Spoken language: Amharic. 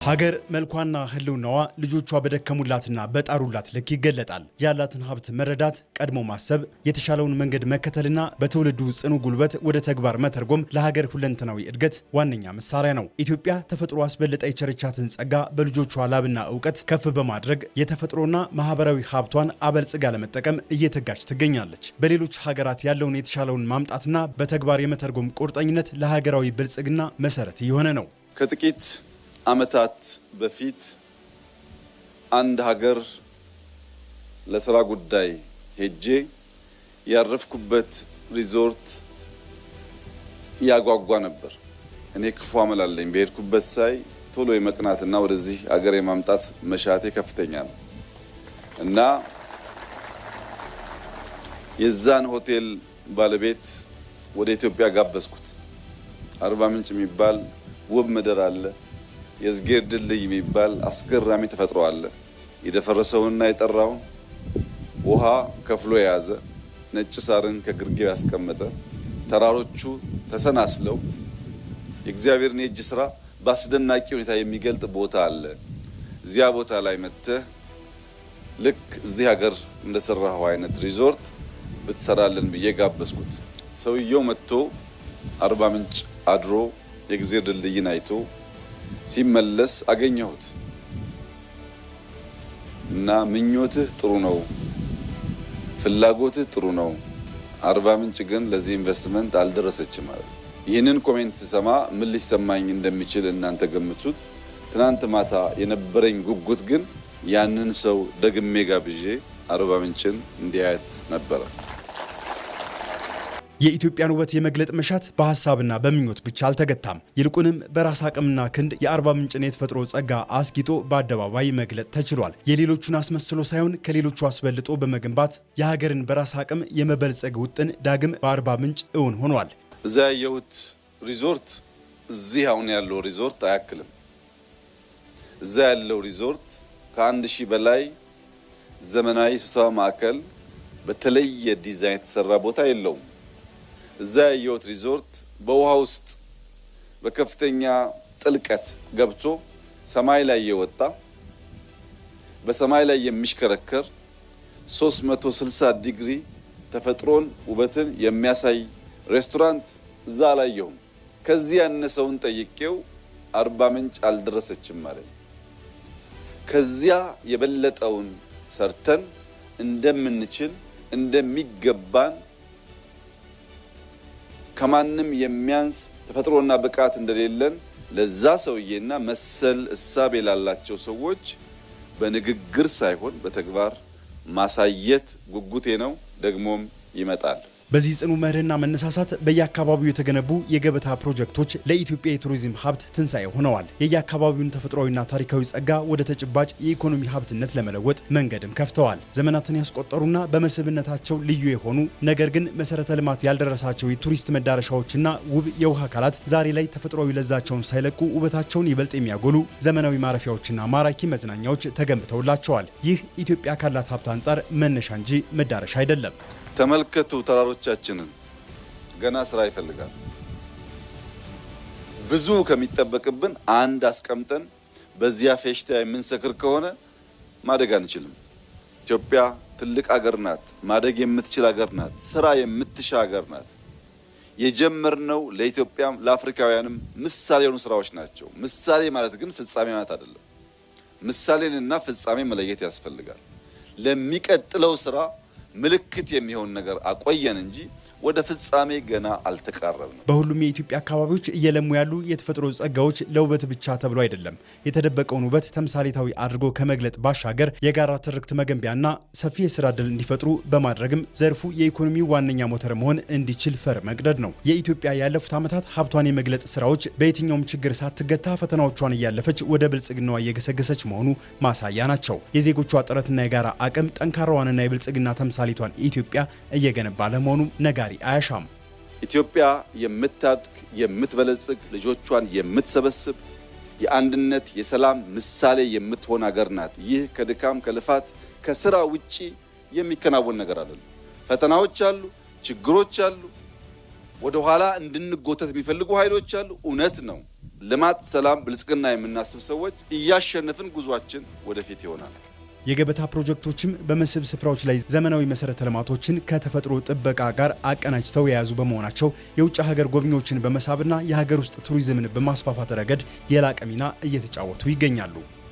ሀገር መልኳና ህልውናዋ ልጆቿ በደከሙላትና በጣሩላት ልክ ይገለጣል። ያላትን ሀብት መረዳት፣ ቀድሞ ማሰብ፣ የተሻለውን መንገድ መከተልና በትውልዱ ጽኑ ጉልበት ወደ ተግባር መተርጎም ለሀገር ሁለንተናዊ እድገት ዋነኛ መሳሪያ ነው። ኢትዮጵያ ተፈጥሮ አስበልጣ የቸረቻትን ጸጋ በልጆቿ ላብና እውቀት ከፍ በማድረግ የተፈጥሮና ማህበራዊ ሀብቷን አበልጽጋ ለመጠቀም እየተጋች ትገኛለች። በሌሎች ሀገራት ያለውን የተሻለውን ማምጣትና በተግባር የመተርጎም ቁርጠኝነት ለሀገራዊ ብልጽግና መሰረት እየሆነ ነው። ከጥቂት ዓመታት በፊት አንድ ሀገር ለስራ ጉዳይ ሄጄ ያረፍኩበት ሪዞርት ያጓጓ ነበር። እኔ ክፉ አመላለኝ በሄድኩበት ሳይ ቶሎ የመቅናትና ወደዚህ ሀገር የማምጣት መሻቴ ከፍተኛ ነው እና የዛን ሆቴል ባለቤት ወደ ኢትዮጵያ ጋበዝኩት። አርባ ምንጭ የሚባል ውብ ምድር አለ። የዝጌር ድልድይ የሚባል አስገራሚ ተፈጥሮ አለ። የደፈረሰውንና የጠራውን ውሃ ከፍሎ የያዘ ነጭ ሳርን ከግርጌው ያስቀመጠ ተራሮቹ ተሰናስለው የእግዚአብሔርን የእጅ ስራ በአስደናቂ ሁኔታ የሚገልጥ ቦታ አለ። እዚያ ቦታ ላይ መጥተህ ልክ እዚህ ሀገር እንደሰራው አይነት ሪዞርት ብትሰራልን ብዬ ጋበዝኩት። ሰውየው መጥቶ አርባ ምንጭ አድሮ የእግዚአብሔር ድልድይን አይቶ ሲመለስ አገኘሁት እና ምኞትህ ጥሩ ነው፣ ፍላጎትህ ጥሩ ነው፣ አርባ ምንጭ ግን ለዚህ ኢንቨስትመንት አልደረሰችም ማለት። ይህንን ኮሜንት ስሰማ ምን ሊሰማኝ እንደሚችል እናንተ ገምቱት። ትናንት ማታ የነበረኝ ጉጉት ግን ያንን ሰው ደግሜ ጋብዤ አርባ ምንጭን እንዲያየት ነበረ። የኢትዮጵያን ውበት የመግለጥ መሻት በሐሳብና በምኞት ብቻ አልተገታም። ይልቁንም በራስ አቅምና ክንድ የአርባ ምንጭን የተፈጥሮ ጸጋ አስጊጦ በአደባባይ መግለጥ ተችሏል። የሌሎቹን አስመስሎ ሳይሆን ከሌሎቹ አስበልጦ በመገንባት የሀገርን በራስ አቅም የመበልጸግ ውጥን ዳግም በአርባ ምንጭ እውን ሆኗል። እዛ ያየሁት ሪዞርት እዚህ አሁን ያለው ሪዞርት አያክልም። እዛ ያለው ሪዞርት ከ1000 በላይ ዘመናዊ ስብሰባ ማዕከል በተለየ ዲዛይን የተሰራ ቦታ የለውም። እዛ ያየሁት ሪዞርት በውሃ ውስጥ በከፍተኛ ጥልቀት ገብቶ ሰማይ ላይ የወጣ በሰማይ ላይ የሚሽከረከር 360 ዲግሪ ተፈጥሮን ውበትን የሚያሳይ ሬስቶራንት እዛ አላየሁም። ከዚህ ያነሰውን ጠይቄው አርባ ምንጭ አልደረሰችም ማለት። ከዚያ የበለጠውን ሰርተን እንደምንችል እንደሚገባን ከማንም የሚያንስ ተፈጥሮና ብቃት እንደሌለን ለዛ ሰውዬና መሰል እሳቤ ላላቸው ሰዎች በንግግር ሳይሆን በተግባር ማሳየት ጉጉቴ ነው። ደግሞም ይመጣል። በዚህ ጽኑ መርህና መነሳሳት በየአካባቢው የተገነቡ የገበታ ፕሮጀክቶች ለኢትዮጵያ የቱሪዝም ሀብት ትንሳኤ ሆነዋል። የየአካባቢውን ተፈጥሯዊና ታሪካዊ ጸጋ ወደ ተጨባጭ የኢኮኖሚ ሀብትነት ለመለወጥ መንገድም ከፍተዋል። ዘመናትን ያስቆጠሩና በመስህብነታቸው ልዩ የሆኑ ነገር ግን መሰረተ ልማት ያልደረሳቸው የቱሪስት መዳረሻዎችና ውብ የውሃ አካላት ዛሬ ላይ ተፈጥሯዊ ለዛቸውን ሳይለቁ ውበታቸውን ይበልጥ የሚያጎሉ ዘመናዊ ማረፊያዎችና ማራኪ መዝናኛዎች ተገንብተውላቸዋል። ይህ ኢትዮጵያ ካላት ሀብት አንጻር መነሻ እንጂ መዳረሻ አይደለም። ተመልከቱ፣ ተራሮቻችንን ገና ስራ ይፈልጋል። ብዙ ከሚጠበቅብን አንድ አስቀምጠን በዚያ ፌሽታ የምንሰክር ከሆነ ማደግ አንችልም። ኢትዮጵያ ትልቅ ሀገር ናት፣ ማደግ የምትችል ሀገር ናት፣ ስራ የምትሻ ሀገር ናት። የጀመርነው ለኢትዮጵያም ለአፍሪካውያንም ምሳሌ የሆኑ ስራዎች ናቸው። ምሳሌ ማለት ግን ፍጻሜ ማለት አይደለም። ምሳሌንና ፍጻሜ መለየት ያስፈልጋል። ለሚቀጥለው ስራ ምልክት የሚሆን ነገር አቆየን እንጂ ወደ ፍጻሜ ገና አልተቃረብንም። በሁሉም የኢትዮጵያ አካባቢዎች እየለሙ ያሉ የተፈጥሮ ጸጋዎች ለውበት ብቻ ተብሎ አይደለም። የተደበቀውን ውበት ተምሳሌታዊ አድርጎ ከመግለጥ ባሻገር የጋራ ትርክት መገንቢያና ሰፊ የስራ ዕድል እንዲፈጥሩ በማድረግም ዘርፉ የኢኮኖሚው ዋነኛ ሞተር መሆን እንዲችል ፈር መቅደድ ነው። የኢትዮጵያ ያለፉት ዓመታት ሀብቷን የመግለጥ ስራዎች በየትኛውም ችግር ሳትገታ ፈተናዎቿን እያለፈች ወደ ብልጽግናዋ እየገሰገሰች መሆኑ ማሳያ ናቸው። የዜጎቿ ጥረትና የጋራ አቅም ጠንካራዋንና የብልጽግና ተምሳሌቷን ኢትዮጵያ እየገነባ ለመሆኑ ነጋሪ አያሻም። ኢትዮጵያ የምታድግ የምትበለጽግ ልጆቿን የምትሰበስብ የአንድነት የሰላም ምሳሌ የምትሆን ሀገር ናት። ይህ ከድካም ከልፋት ከስራ ውጪ የሚከናወን ነገር አይደለም። ፈተናዎች አሉ፣ ችግሮች አሉ፣ ወደ ኋላ እንድንጎተት የሚፈልጉ ኃይሎች አሉ። እውነት ነው። ልማት፣ ሰላም፣ ብልጽግና የምናስብ ሰዎች እያሸነፍን ጉዟችን ወደፊት ይሆናል። የገበታ ፕሮጀክቶችም በመስህብ ስፍራዎች ላይ ዘመናዊ መሰረተ ልማቶችን ከተፈጥሮ ጥበቃ ጋር አቀናጅተው የያዙ በመሆናቸው የውጭ ሀገር ጎብኚዎችን በመሳብና የሀገር ውስጥ ቱሪዝምን በማስፋፋት ረገድ የላቀ ሚና እየተጫወቱ ይገኛሉ።